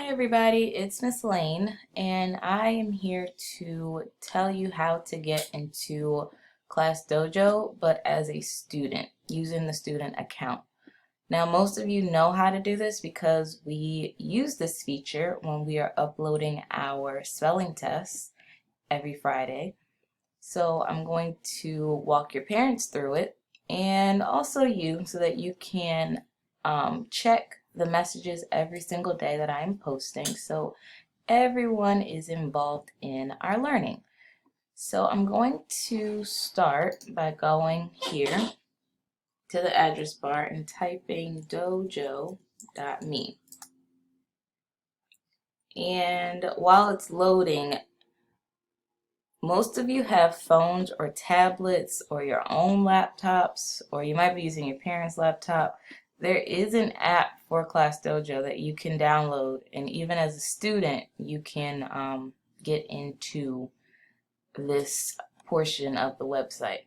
Hi everybody, it's Miss Lane, and I am here to tell you how to get into Class Dojo, but as a student, using the student account. Now, most of you know how to do this because we use this feature when we are uploading our spelling tests every Friday. So I'm going to walk your parents through it, and also you, so that you can check the messages every single day that I'm posting, so everyone is involved in our learning. So I'm going to start by going here to the address bar and typing dojo.me. And while it's loading, most of you have phones or tablets or your own laptops, or you might be using your parents' laptop. There is an app for Class Dojo that you can download, and even as a student, you can get into this portion of the website.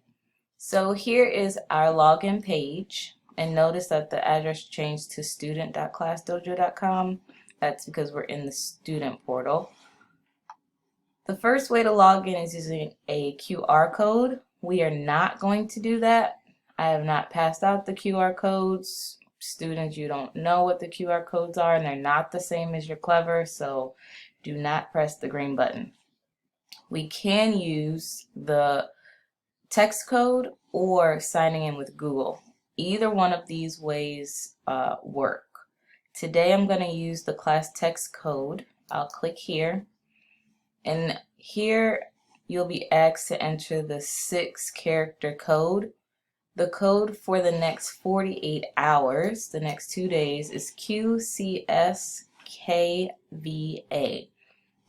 So here is our login page, and notice that the address changed to student.classdojo.com. That's because we're in the student portal. The first way to log in is using a QR code. We are not going to do that. I have not passed out the QR codes. Students, you don't know what the QR codes are, and they're not the same as your Clever, so do not press the green button. We can use the text code or signing in with Google. Either one of these ways work. Today I'm going to use the class text code. I'll click here, and here you'll be asked to enter the 6-character code. The code for the next 48 hours, the next 2 days, is QCSKVA.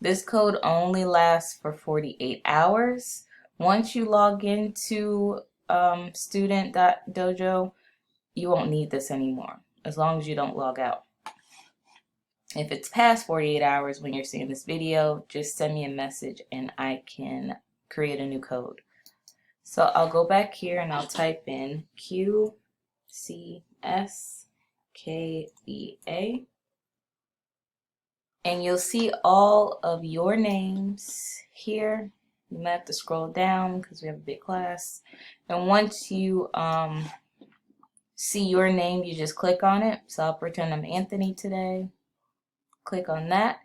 This code only lasts for 48 hours. Once you log into student.dojo, you won't need this anymore, as long as you don't log out. If it's past 48 hours when you're seeing this video, just send me a message and I can create a new code. So I'll go back here and I'll type in QCSKVA. And you'll see all of your names here. You might have to scroll down because we have a big class. And once you see your name, you just click on it. So I'll pretend I'm Anthony today. Click on that,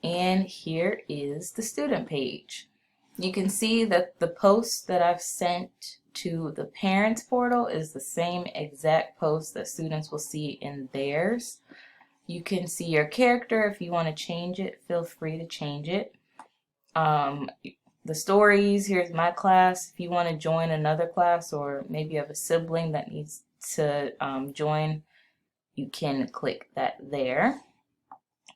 and here is the student page. You can see that the post that I've sent to the parents portal is the same exact post that students will see in theirs. You can see your character. If you want to change it, feel free to change it. The stories, here's my class. If you want to join another class, or maybe you have a sibling that needs to join, you can click that there.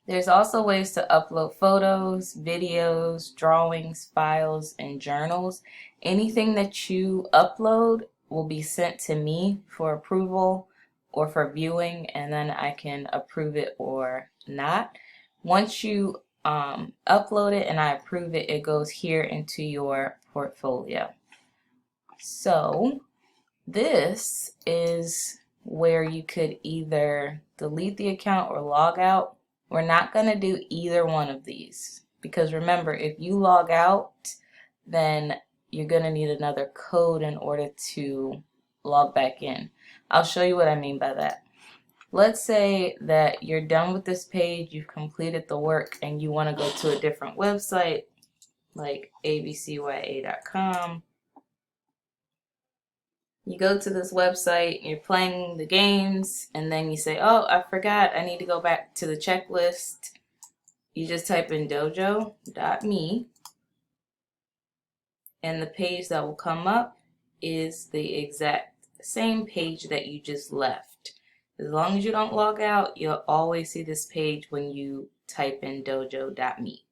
There's also ways to upload photos, videos, drawings, files, and journals. Anything that you upload will be sent to me for approval or for viewing, and then I can approve it or not. Once you upload it and I approve it, it goes here into your portfolio. So this is where you could either delete the account or log out. We're not going to do either one of these, because remember, if you log out, then you're going to need another code in order to log back in. I'll show you what I mean by that. Let's say that you're done with this page, you've completed the work, and you want to go to a different website like abcya.com. You go to this website, you're playing the games, and then you say, oh, I forgot, I need to go back to the checklist. You just type in dojo.me, and the page that will come up is the exact same page that you just left. As long as you don't log out, you'll always see this page when you type in dojo.me.